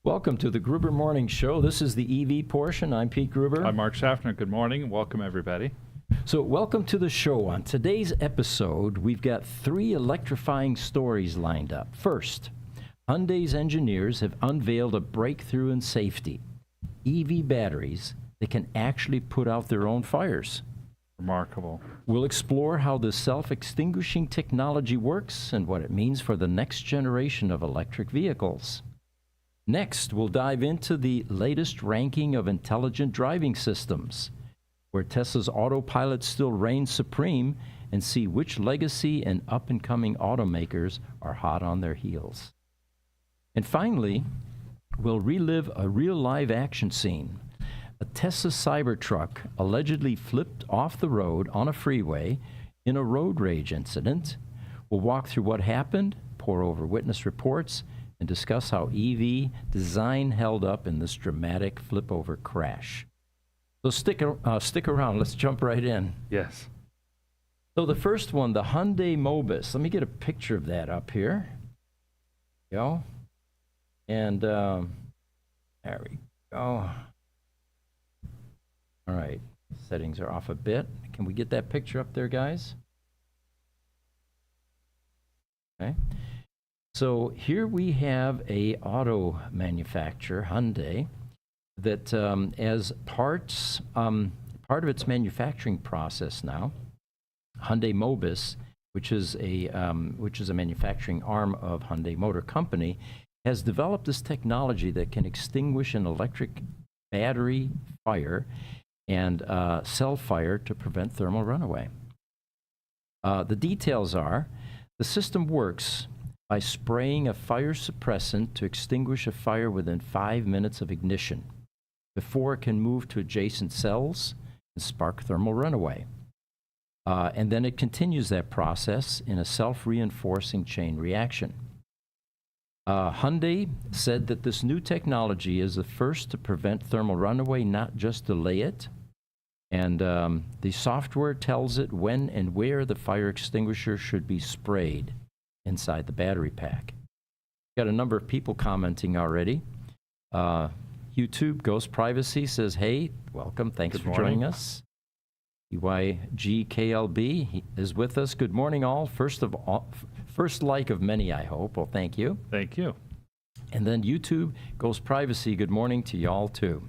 Welcome to the Gruber Morning Show. This is the EV portion. I'm Pete Gruber. I'm Mark Schaffner. Good morning. Welcome, everybody. So welcome to the show. On today's episode, we've got 3 electrifying stories lined up. First, Hyundai's engineers have unveiled a breakthrough in safety. EV batteries that can actually put out their own fires. Remarkable. We'll explore how this self-extinguishing technology works and what it means for the next generation of electric vehicles. Next, we'll dive into the latest ranking of intelligent driving systems, where Tesla's autopilot still reigns supreme, and see which legacy and up-and-coming automakers are hot on their heels. And finally, we'll relive a real live action scene. A Tesla Cybertruck allegedly flipped off the road on a freeway in a road rage incident. We'll walk through what happened, pour over witness reports, and discuss how EV design held up in this dramatic flip-over crash. So stick around. Let's jump right in. Yes. So the first one, the Hyundai Mobis. Let me get a picture of that up here. There we go. And there we go. All right. Settings are off a bit. Can we get that picture up there, guys? Okay. So here we have a auto manufacturer, Hyundai, that as part of its manufacturing process now, Hyundai Mobis, which is a manufacturing arm of Hyundai Motor Company, has developed this technology that can extinguish an electric battery fire and cell fire to prevent thermal runaway. The details are, the system works by spraying a fire suppressant to extinguish a fire within 5 minutes of ignition, before it can move to adjacent cells and spark thermal runaway. And then it continues that process in a self-reinforcing chain reaction. Hyundai said that this new technology is the first to prevent thermal runaway, not just delay it. And the software tells it when and where the fire extinguisher should be sprayed inside the battery pack. Got a number of people commenting already. YouTube Ghost Privacy says, hey, welcome, thanks for joining us. EYGKLB is with us. Good morning, all. First like of many, I hope. Well, thank you. Thank you. And then YouTube Ghost Privacy, good morning to y'all, too.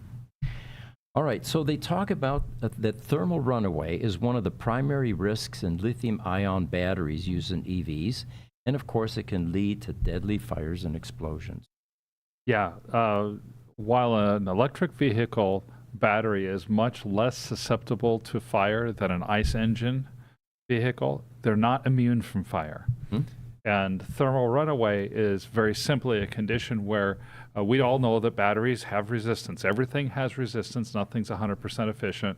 All right, so they talk about that thermal runaway is one of the primary risks in lithium-ion batteries used in EVs. And of course, it can lead to deadly fires and explosions. Yeah. While an electric vehicle battery is much less susceptible to fire than an ICE engine vehicle, they're not immune from fire. And thermal runaway is very simply a condition where we all know that batteries have resistance. Everything has resistance. Nothing's 100% efficient.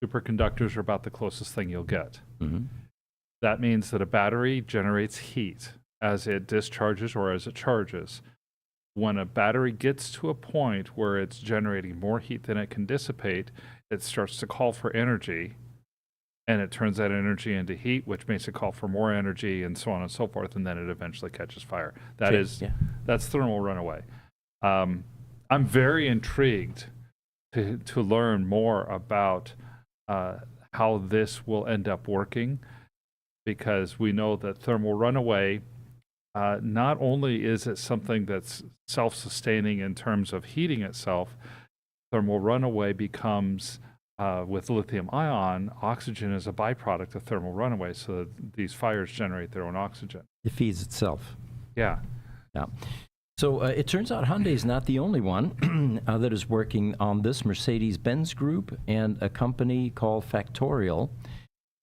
Superconductors are about the closest thing you'll get. That means that a battery generates heat as it discharges or as it charges. When a battery gets to a point where it's generating more heat than it can dissipate, it starts to call for energy, and it turns that energy into heat, which makes it call for more energy, and so on and so forth, and then it eventually catches fire. That's thermal runaway. I'm very intrigued to learn more about how this will end up working, because we know that thermal runaway, not only is it something that's self-sustaining in terms of heating itself, thermal runaway becomes, with lithium ion, oxygen is a byproduct of thermal runaway, so that these fires generate their own oxygen. It feeds itself. Yeah. Yeah. So it turns out Hyundai is not the only one that is working on this. Mercedes-Benz Group and a company called Factorial,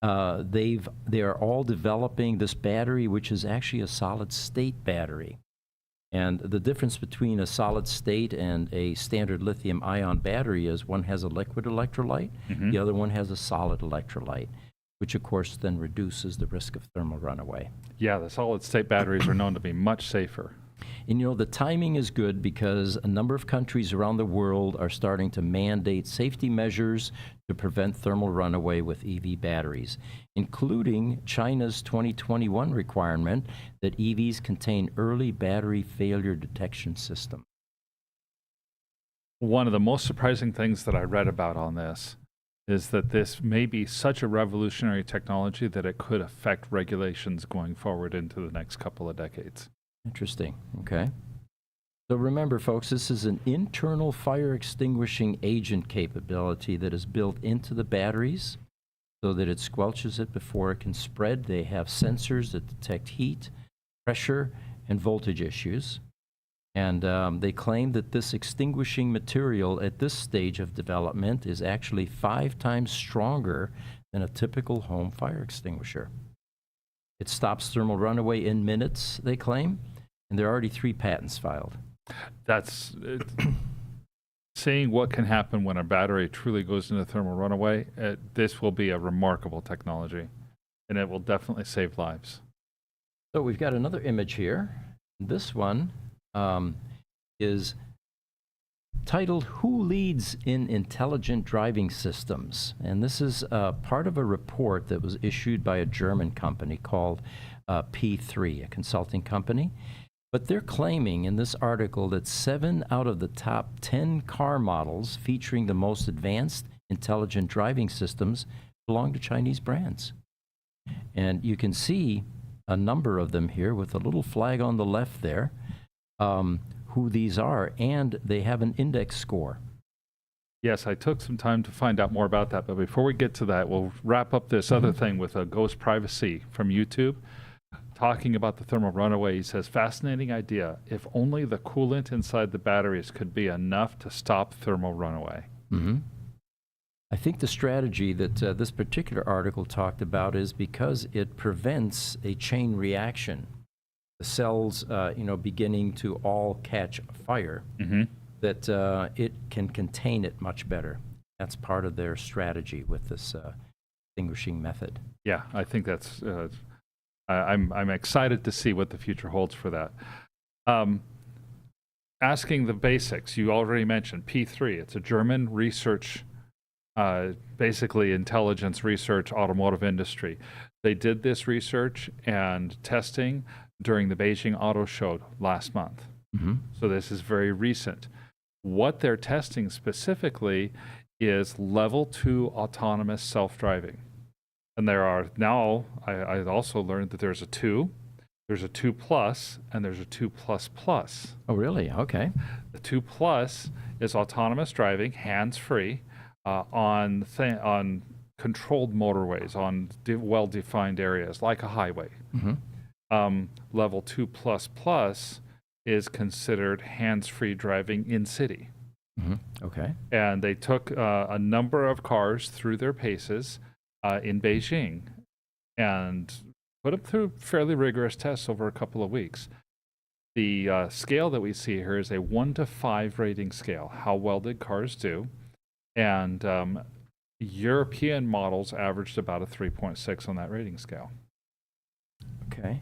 they are all developing this battery, which is actually a solid-state battery. And the difference between a solid-state and a standard lithium-ion battery is one has a liquid electrolyte, the other one has a solid electrolyte, which of course then reduces the risk of thermal runaway. Yeah, the solid-state batteries are known to be much safer. And you know, the timing is good because a number of countries around the world are starting to mandate safety measures to prevent thermal runaway with EV batteries, including China's 2021 requirement that EVs contain early battery failure detection system. One of the most surprising things that I read about on this is that this may be such a revolutionary technology that it could affect regulations going forward into the next couple of decades. Interesting. Okay. So remember, folks, this is an internal fire extinguishing agent capability that is built into the batteries so that it squelches it before it can spread. They have sensors that detect heat, pressure, and voltage issues. And they claim that this extinguishing material at this stage of development is actually 5 times stronger than a typical home fire extinguisher. It stops thermal runaway in minutes, they claim, and there are already 3 patents filed. That's seeing what can happen when a battery truly goes into thermal runaway. This will be a remarkable technology, and it will definitely save lives. So we've got another image here. This one is titled "Who Leads in Intelligent Driving Systems?" And this is part of a report that was issued by a German company called P3, a consulting company. But they're claiming in this article that 7 out of the top 10 car models featuring the most advanced intelligent driving systems belong to Chinese brands. And you can see a number of them here with a little flag on the left there, who these are, and they have an index score. Yes, I took some time to find out more about that, but before we get to that, we'll wrap up this other thing with a Ghost Privacy from YouTube. Talking about the thermal runaway, he says, fascinating idea. If only the coolant inside the batteries could be enough to stop thermal runaway. I think the strategy that this particular article talked about is because it prevents a chain reaction. The cells, beginning to all catch fire, that it can contain it much better. That's part of their strategy with this extinguishing method. Yeah, I think that's. I'm excited to see what the future holds for that. Asking the basics, you already mentioned P3. It's a German research, basically intelligence research, automotive industry. They did this research and testing during the Beijing Auto Show last month. So this is very recent. What they're testing specifically is level 2 autonomous self-driving. And there are now, I also learned that there's a 2, there's a 2 plus, and there's a 2 plus plus. Oh, really? Okay. The 2 plus is autonomous driving, hands-free, on controlled motorways, on well-defined areas like a highway. Level 2 plus plus is considered hands-free driving in city. Okay. And they took a number of cars through their paces in Beijing and put them through fairly rigorous tests over a couple of weeks. The scale that we see here is a 1 to 5 rating scale. How well did cars do? And European models averaged about a 3.6 on that rating scale. Okay.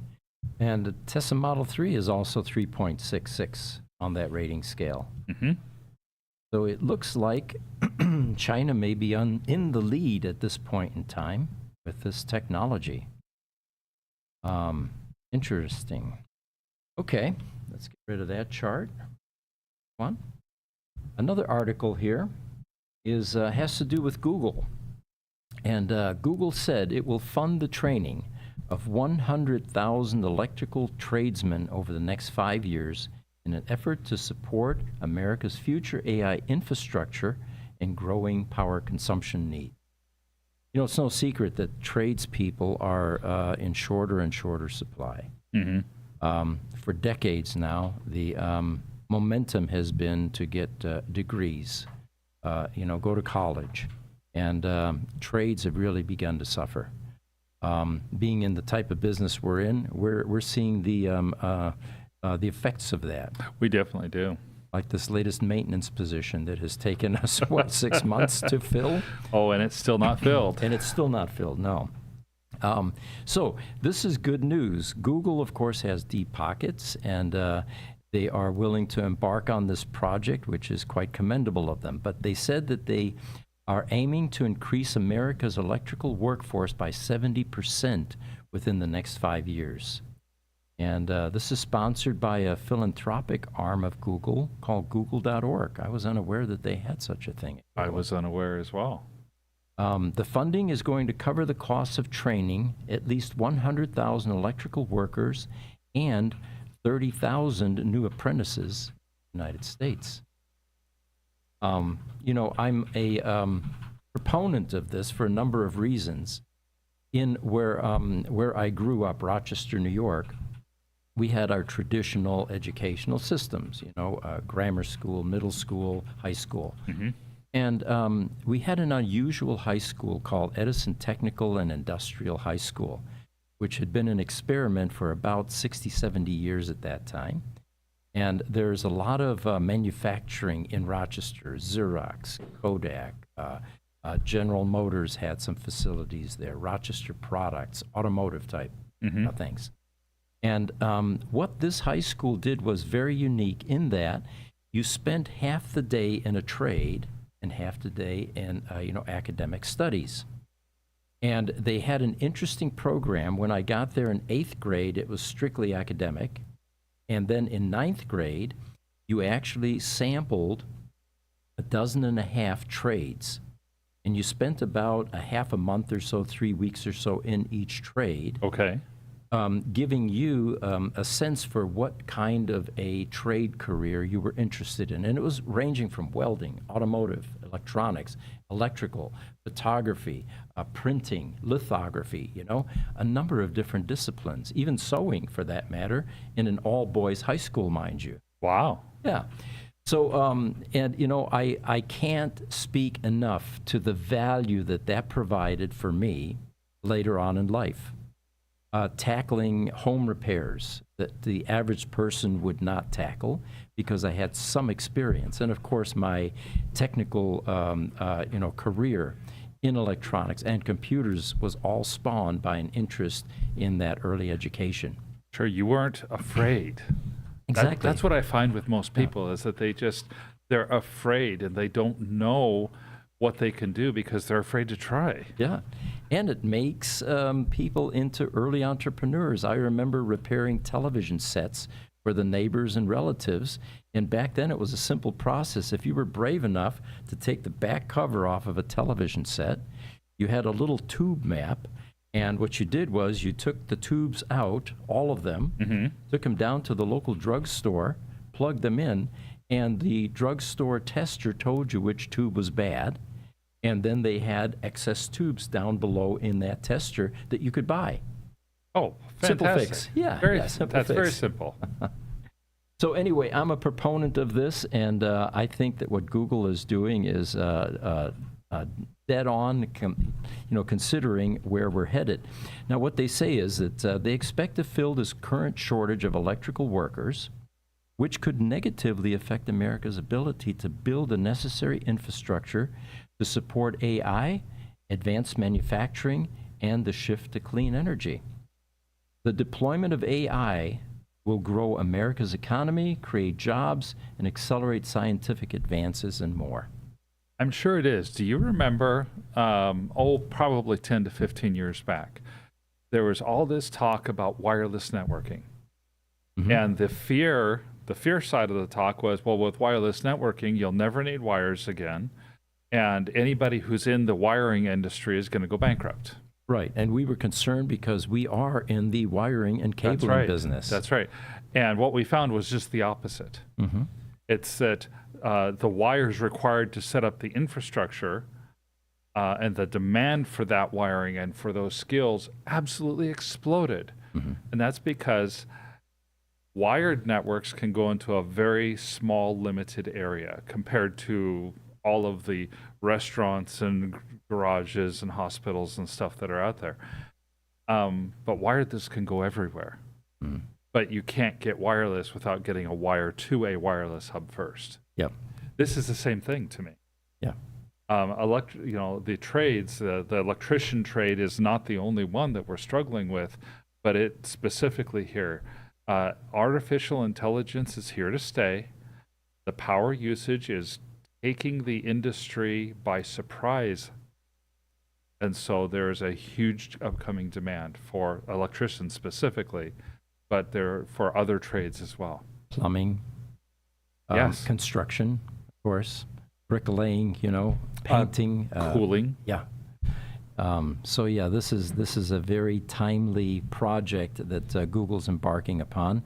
And the Tesla Model 3 is also 3.66 on that rating scale. So it looks like China may be in the lead at this point in time with this technology. Interesting. Okay, let's get rid of that chart. One. Another article here is has to do with Google. And Google said it will fund the training of 100,000 electrical tradesmen over the next 5 years in an effort to support America's future AI infrastructure and growing power consumption need. You know, it's no secret that tradespeople are in shorter and shorter supply. For decades now, the momentum has been to get degrees, go to college, and trades have really begun to suffer. Being in the type of business we're in, we're seeing the effects of that. We definitely do. Like this latest maintenance position that has taken us, 6 months to fill? Oh, and it's still not filled. And it's still not filled, no. So this is good news. Google, of course, has deep pockets, and they are willing to embark on this project, which is quite commendable of them. But they said that they are aiming to increase America's electrical workforce by 70% within the next 5 years. And this is sponsored by a philanthropic arm of Google called Google.org. I was unaware that they had such a thing. I was unaware as well. The funding is going to cover the costs of training at least 100,000 electrical workers and 30,000 new apprentices in the United States. You know, I'm a proponent of this for a number of reasons. In where I grew up, Rochester, New York, we had our traditional educational systems, you know, grammar school, middle school, high school. Mm-hmm. And we had an unusual high school called Edison Technical and Industrial High School, which had been an experiment for about 60, 70 years at that time. And there's a lot of manufacturing in Rochester, Xerox, Kodak, General Motors had some facilities there, Rochester Products, automotive type things. And what this high school did was very unique in that you spent half the day in a trade and half the day in, you know, academic studies. And they had an interesting program. When I got there in 8th grade, it was strictly academic. And then in 9th grade, you actually sampled 12.5 trades. And you spent about a half a month or so, 3 weeks or so in each trade. Okay. Giving you a sense for what kind of a trade career you were interested in. And it was ranging from welding, automotive, electronics, electrical, photography, printing, lithography, you know, a number of different disciplines, even sewing for that matter, in an all-boys high school, mind you. Wow. Yeah. So, and you know, I can't speak enough to the value that that provided for me later on in life. Tackling home repairs that the average person would not tackle because I had some experience. And of course, my technical, you know, career in electronics and computers was all spawned by an interest in that early education. Sure, you weren't afraid. Exactly. That's what I find with most people is that they're afraid and they don't know what they can do because they're afraid to try. Yeah. And it makes people into early entrepreneurs. I remember repairing television sets for the neighbors and relatives. And back then it was a simple process. If you were brave enough to take the back cover off of a television set, you had a little tube map. And what you did was you took the tubes out, all of them, took them down to the local drugstore, plugged them in, and the drugstore tester told you which tube was bad. And then they had excess tubes down below in that tester that you could buy. Oh, fantastic. Simple fix. Yeah, That's very simple. So anyway, I'm a proponent of this, and I think that what Google is doing is dead on, you know, considering where we're headed. Now, what they say is that they expect to fill this current shortage of electrical workers, which could negatively affect America's ability to build the necessary infrastructure to support AI, advanced manufacturing, and the shift to clean energy. The deployment of AI will grow America's economy, create jobs, and accelerate scientific advances and more. I'm sure it is. Do you remember, probably 10 to 15 years back, there was all this talk about wireless networking. And the fear side of the talk was, well, with wireless networking, you'll never need wires again. And anybody who's in the wiring industry is going to go bankrupt. Right. And we were concerned because we are in the wiring and cabling business. That's right. And what we found was just the opposite. It's that the wires required to set up the infrastructure and the demand for that wiring and for those skills absolutely exploded. And that's because wired networks can go into a very small, limited area compared to all of the restaurants and garages and hospitals and stuff that are out there. But wireless can go everywhere. But you can't get wireless without getting a wire to a wireless hub first. Yep. This is the same thing to me. Yeah. You know, the trades, the electrician trade is not the only one that we're struggling with, but it specifically here. Artificial intelligence is here to stay. The power usage is taking the industry by surprise. And so there's a huge upcoming demand for electricians specifically but they're for other trades as well. Plumbing, Yes. construction, of course, bricklaying, painting, Cooling. yeah. So yeah, this is a very timely project that Google's embarking upon,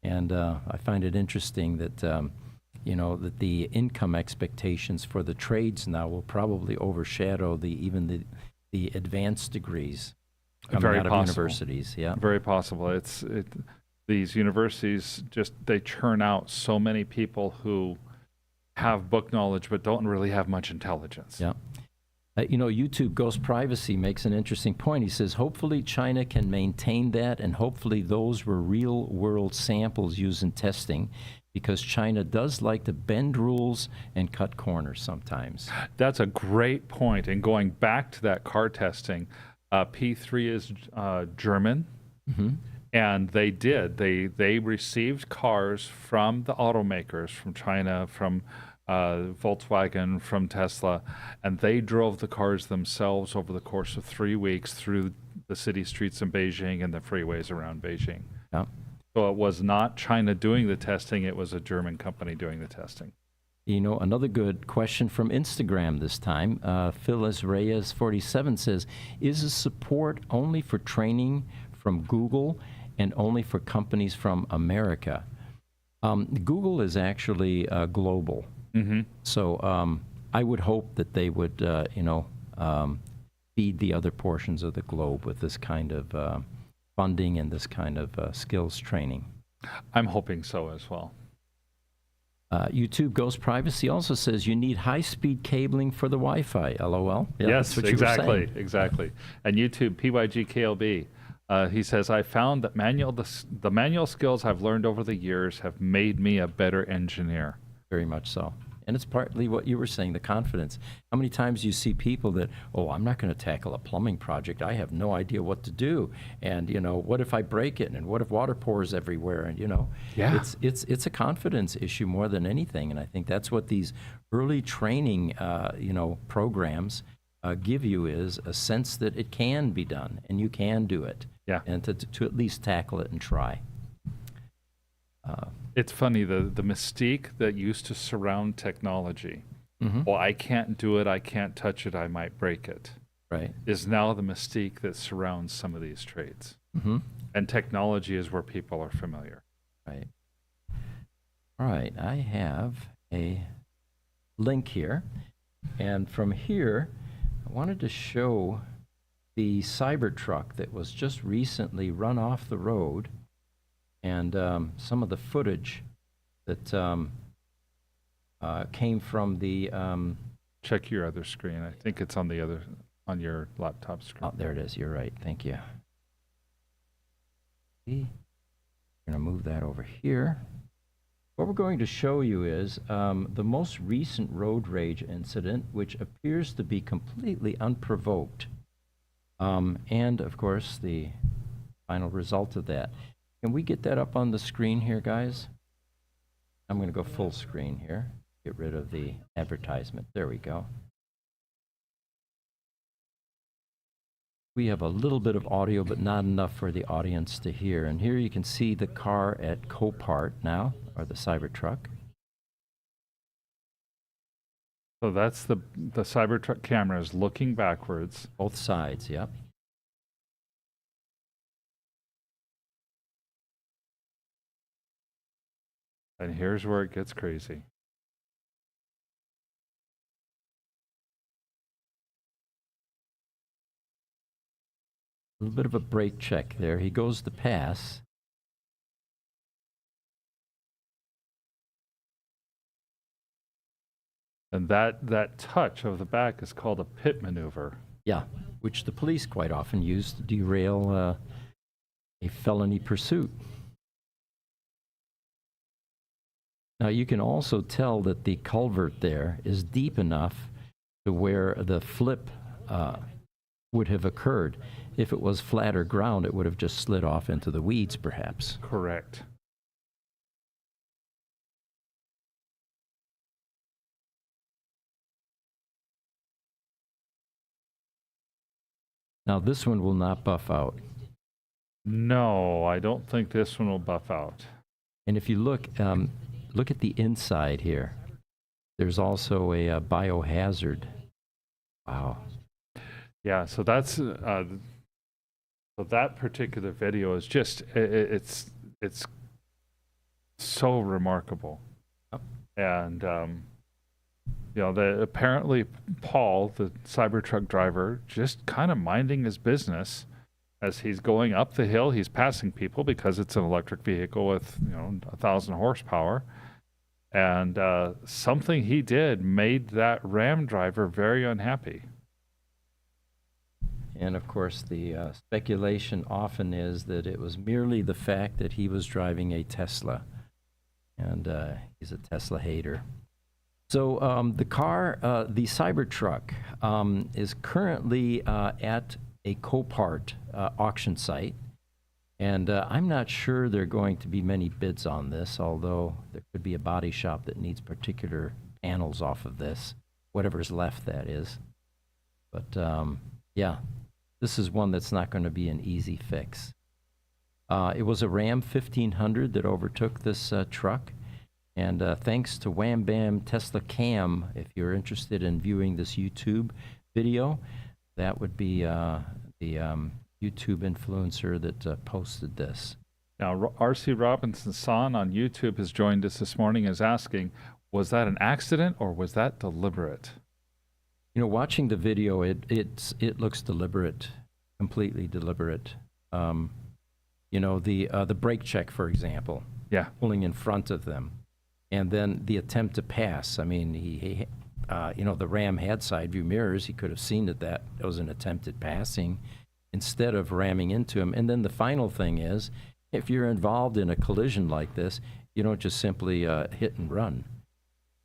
and I find it interesting that that the income expectations for the trades now will probably overshadow even the advanced degrees coming Very out of possible. universities. Yeah, Very possible. These universities they churn out so many people who have book knowledge but don't really have much intelligence. yeah. YouTube Ghost Privacy makes an interesting point. He says, hopefully China can maintain that, and hopefully those were real-world samples used in testing, because China does like to bend rules and cut corners sometimes. That's a great point. And going back to that car testing, P3 is German, and they received cars from the automakers, from China, from Volkswagen, from Tesla, and they drove the cars themselves over the course of 3 weeks through the city streets in Beijing and the freeways around Beijing. Yeah. So it was not China doing the testing, it was a German company doing the testing. Another good question from Instagram this time. Phyllis Reyes 47 says, is the support only for training from Google and only for companies from America? Google is actually global. So I would hope that they would, feed the other portions of the globe with this kind of funding and this kind of skills training. I'm hoping so as well. YouTube Ghost Privacy also says you need high-speed cabling for the Wi-Fi. LOL. Yeah, Yes, that's what you were saying. exactly. And YouTube PYGKLB, he says, I found that the manual skills I've learned over the years have made me a better engineer. Very much so. And it's partly what you were saying, the confidence. How many times you see people that, I'm not going to tackle a plumbing project. I have no idea what to do. And, what if I break it? And what if water pours everywhere? And, Yeah. it's a confidence issue more than anything. And I think that's what these early training, programs give you, is a sense that it can be done and you can do it. Yeah. And to at least tackle it and try. It's funny, the mystique that used to surround technology. Well, I can't do it, I can't touch it, I might break it. Right. Is now the mystique that surrounds some of these trades. And technology is where people are familiar. Right. All right. I have a link here. And from here, I wanted to show the Cybertruck that was just recently run off the road, and some of the footage that came from the... Check your other screen. I think it's on your laptop screen. Oh, there it is. You're right. Thank you. I'm going to move that over here. What we're going to show you is the most recent road rage incident, which appears to be completely unprovoked. And, of course, the final result of that. Can we get that up on the screen here, guys? I'm going to go full screen here. Get rid of the advertisement. There we go. We have a little bit of audio, but not enough for the audience to hear. And here you can see the car at Copart now, or the Cybertruck. So that's the Cybertruck camera is looking backwards. Both sides, yep. And here's where it gets crazy. A little bit of a brake check there. He goes to pass. And that touch of the back is called a pit maneuver. Yeah, which the police quite often use to derail a felony pursuit. Now, you can also tell that the culvert there is deep enough to where the flip would have occurred. If it was flatter ground, it would have just slid off into the weeds, perhaps. Correct. Now, this one will not buff out. No, I don't think this one will buff out. And if you look at the inside here, there's also a biohazard. Wow. Yeah, so that's so that particular video is just it's so remarkable. Yep. And apparently Paul, the Cybertruck driver, just kind of minding his business as he's going up the hill. He's passing people because it's an electric vehicle with 1,000 horsepower. And something he did made that Ram driver very unhappy. And of course, the speculation often is that it was merely the fact that he was driving a Tesla, and he's a Tesla hater. So the car, the Cybertruck, is currently at a Copart auction site, and I'm not sure there are going to be many bids on this, although there could be a body shop that needs particular panels off of this, whatever's left, that is. But yeah, this is one that's not going to be an easy fix. It was a Ram 1500 that overtook this truck. And thanks to Wham Bam Tesla Cam, if you're interested in viewing this YouTube video, that would be the YouTube influencer that posted this. Now, R.C. Robinson's son on YouTube has joined us this morning, is asking, was that an accident or was that deliberate? Watching the video, it looks deliberate, completely deliberate. The brake check, for example. Yeah. Pulling in front of them. And then the attempt to pass. I mean, the Ram had side view mirrors. He could have seen that was an attempted passing instead of ramming into him. And then the final thing is, if you're involved in a collision like this, you don't just simply hit and run.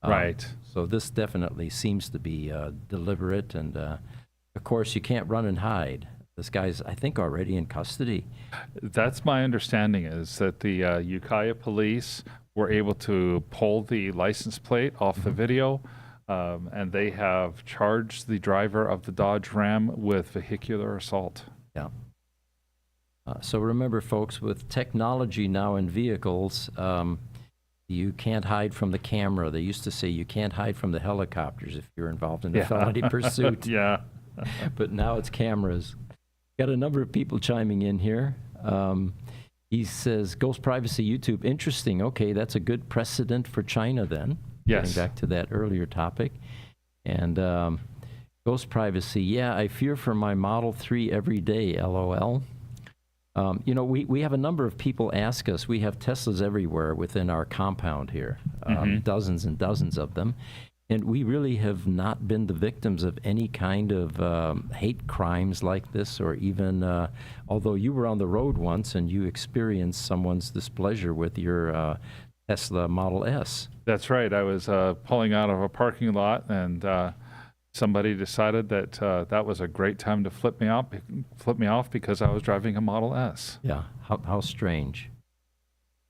Right. So this definitely seems to be deliberate. And, of course, you can't run and hide. This guy's, I think, already in custody. That's my understanding, is that the Ukiah police were able to pull the license plate off the video, and they have charged the driver of the Dodge Ram with vehicular assault. Yeah. So remember, folks, with technology now in vehicles, you can't hide from the camera. They used to say you can't hide from the helicopters if you're involved in a felony pursuit. Yeah. But now it's cameras. Got a number of people chiming in here. He says, Ghost Privacy YouTube, interesting. Okay, that's a good precedent for China then. Yes. Getting back to that earlier topic. And Ghost Privacy, yeah, I fear for my Model 3 every day, LOL. We have a number of people ask us. We have Teslas everywhere within our compound here, dozens and dozens of them. And we really have not been the victims of any kind of hate crimes like this, or even, although you were on the road once and you experienced someone's displeasure with your Tesla Model S. That's right. I was pulling out of a parking lot, and somebody decided that that was a great time to flip me off because I was driving a Model S. Yeah, how strange.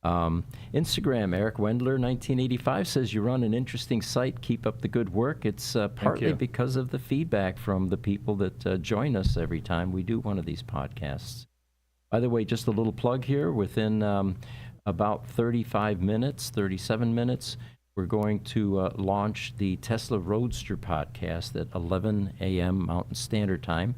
Instagram, Eric Wendler, 1985, says you run an interesting site. Keep up the good work. It's partly because of the feedback from the people that join us every time we do one of these podcasts. By the way, just a little plug here. Within about 37 minutes, we're going to launch the Tesla Roadster podcast at 11 a.m. Mountain Standard Time.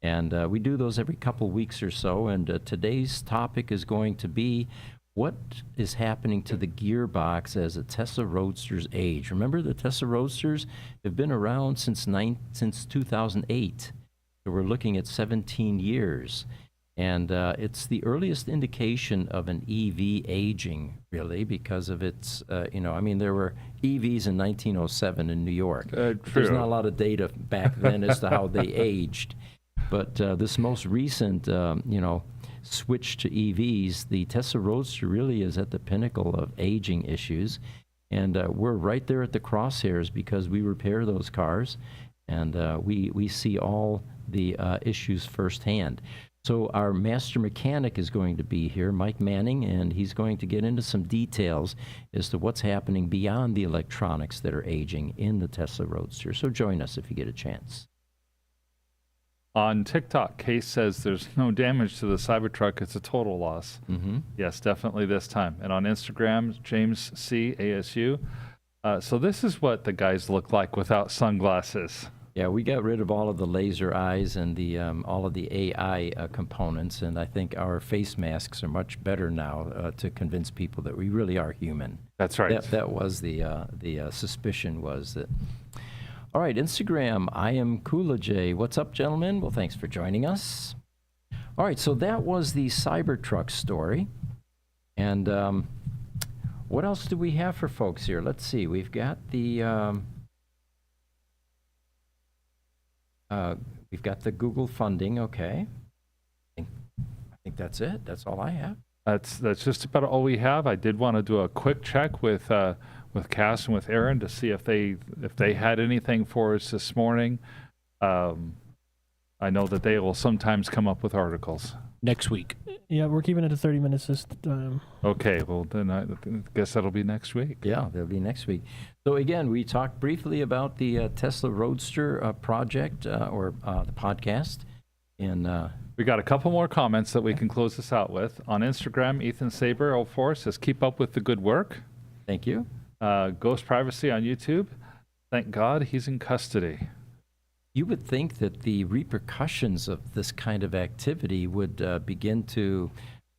And we do those every couple weeks or so. And today's topic is going to be what is happening to the gearbox as the Tesla Roadsters age. Remember, the Tesla Roadsters have been around since 2008. So we're looking at 17 years. And it's the earliest indication of an EV aging, really, because of its, there were EVs in 1907 in New York. There's not a lot of data back then as to how they aged. But this most recent, switch to EVs, the Tesla Roadster really is at the pinnacle of aging issues. And we're right there at the crosshairs because we repair those cars, and we see all the issues firsthand. So our master mechanic is going to be here, Mike Manning, and he's going to get into some details as to what's happening beyond the electronics that are aging in the Tesla Roadster. So join us if you get a chance. On TikTok, Case says there's no damage to the Cybertruck. It's a total loss. Mm-hmm. Yes, definitely this time. And on Instagram, James C. ASU. So this is what the guys look like without sunglasses. Yeah, we got rid of all of the laser eyes and the all of the AI components, and I think our face masks are much better now to convince people that we really are human. That's right. That was the suspicion was that. All right, Instagram, I am Coolajay. What's up, gentlemen? Well, thanks for joining us. All right, so that was the Cybertruck story. And what else do we have for folks here? Let's see. We've got the Google funding. Okay. I think that's it. That's all I have. That's just about all we have. I did want to do a quick check with Cass and with Aaron to see if they had anything for us this morning. I know that they will sometimes come up with articles. Next week. Yeah, we're keeping it to 30 minutes this time. Okay, well then I guess that'll be next week. Yeah, that'll be next week. So again, we talked briefly about the Tesla Roadster project or the podcast. And we got a couple more comments that we can close this out with. On Instagram, Ethan Saber 04 says, keep up with the good work. thank you. Ghost Privacy on YouTube. Thank God he's in custody. You would think that the repercussions of this kind of activity would begin to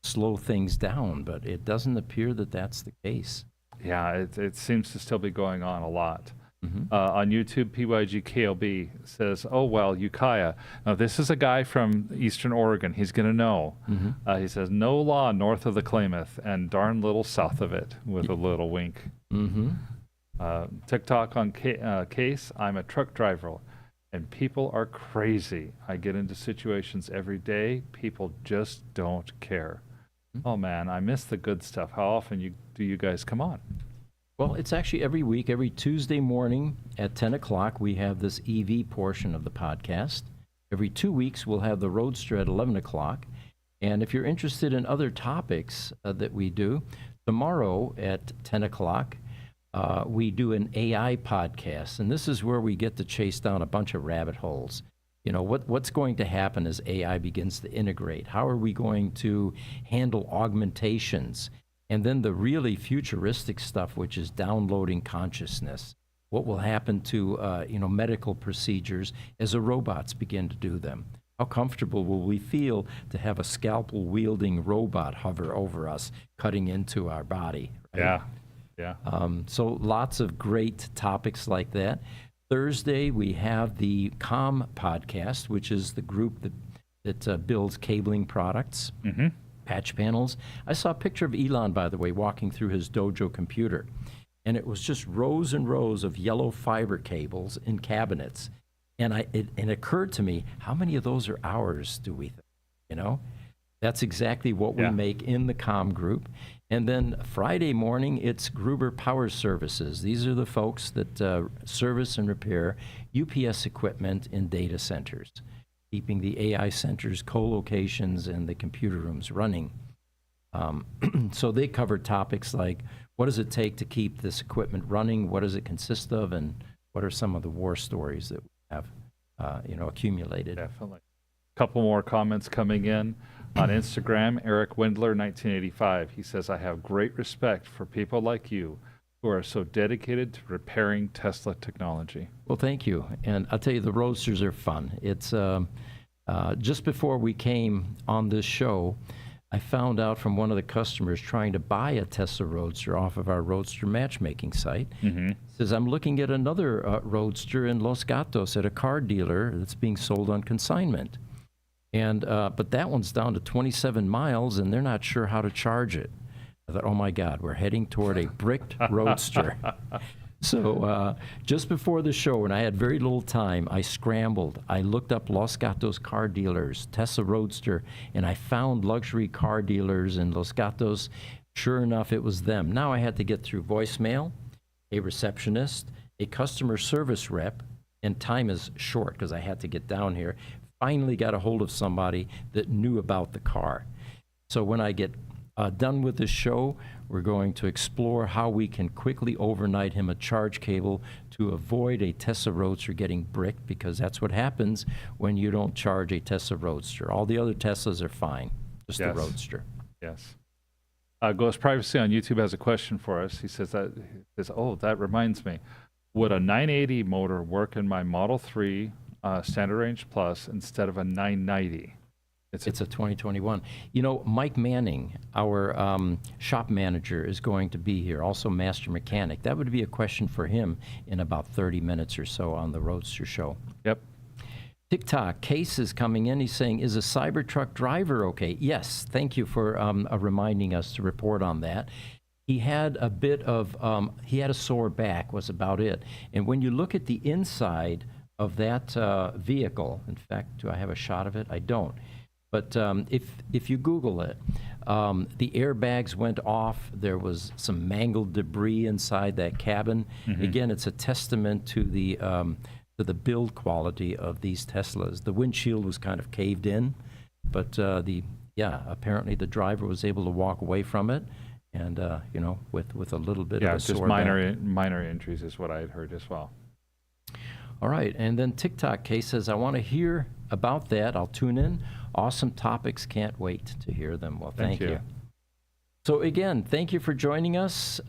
slow things down, but it doesn't appear that that's the case. Yeah, it seems to still be going on a lot. Mm-hmm. On YouTube, PYGKLB says, oh, well, Ukiah. Now, this is a guy from Eastern Oregon. He's going to know. Mm-hmm. He says, no law north of the Klamath and darn little south of it, with a little wink. Mm-hmm. TikTok on Case, I'm a truck driver, and people are crazy. I get into situations every day. People just don't care. Mm-hmm. Oh, man, I miss the good stuff. How often do you guys come on? Well, it's actually every week, every Tuesday morning at 10 o'clock, we have this EV portion of the podcast. Every 2 weeks, we'll have the Roadster at 11 o'clock. And if you're interested in other topics that we do, tomorrow at 10 o'clock, we do an AI podcast. And this is where we get to chase down a bunch of rabbit holes. You know, what's going to happen as AI begins to integrate? How are we going to handle augmentations? And then the really futuristic stuff, which is downloading consciousness. What will happen to medical procedures as the robots begin to do them? How comfortable will we feel to have a scalpel-wielding robot hover over us, cutting into our body? Right? Yeah. So lots of great topics like that. Thursday, we have the COM podcast, which is the group that builds cabling products. Mm-hmm. Patch panels. I saw a picture of Elon, by the way, walking through his Dojo computer, and it was just rows and rows of yellow fiber cables in cabinets. And it occurred to me, how many of those are ours, do we think? You know, that's exactly what we make in the COM group. And then Friday morning, it's Gruber Power Services. These are the folks that service and repair UPS equipment in data centers, keeping the AI centers, co-locations, and the computer rooms running. So they cover topics like, what does it take to keep this equipment running? What does it consist of? And what are some of the war stories that we have, accumulated? Definitely. A couple more comments coming in. On Instagram, Eric Windler, 1985. He says, I have great respect for people like you who are so dedicated to repairing Tesla technology. Well, thank you. And I'll tell you, the Roadsters are fun. It's just before we came on this show, I found out from one of the customers trying to buy a Tesla Roadster off of our Roadster matchmaking site. Mm-hmm. Says, I'm looking at another Roadster in Los Gatos at a car dealer that's being sold on consignment. And but that one's down to 27 miles, and they're not sure how to charge it. I thought, oh, my God, we're heading toward a bricked Roadster. So just before the show, when I had very little time, I scrambled. I looked up Los Gatos car dealers, Tesla Roadster, and I found luxury car dealers in Los Gatos. Sure enough, it was them. Now I had to get through voicemail, a receptionist, a customer service rep, and time is short because I had to get down here. Finally got a hold of somebody that knew about the car. So when I get done with this show, we're going to explore how we can quickly overnight him a charge cable to avoid a Tesla Roadster getting bricked, because that's what happens when you don't charge a Tesla Roadster. All the other Teslas are fine, just the Yes. Roadster. Yes. Ghost Privacy on YouTube has a question for us. He says, oh, that reminds me. Would a 980 motor work in my Model 3 Standard Range Plus instead of a 990? It's a 2021. You know, Mike Manning, our shop manager, is going to be here, also master mechanic. That would be a question for him in about 30 minutes or so on the Roadster Show. Yep. TikTok, Case is coming in. He's saying, is a Cybertruck driver okay? Yes, thank you for reminding us to report on that. He had a bit of, he had a sore back, was about it. And when you look at the inside of that vehicle, in fact, do I have a shot of it? I don't. But if you Google it, the airbags went off. There was some mangled debris inside that cabin. Mm-hmm. Again, it's a testament to the build quality of these Teslas. The windshield was kind of caved in, but apparently the driver was able to walk away from it, and you know, with a little bit of a just sore minor injuries is what I had heard as well. All right, and then TikTok Case says, I want to hear about that. I'll tune in. Awesome topics. Can't wait to hear them. Well, thank you. So again, thank you for joining us.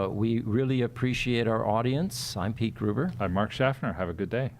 We really appreciate our audience. I'm Pete Gruber. I'm Mark Schaffner. Have a good day.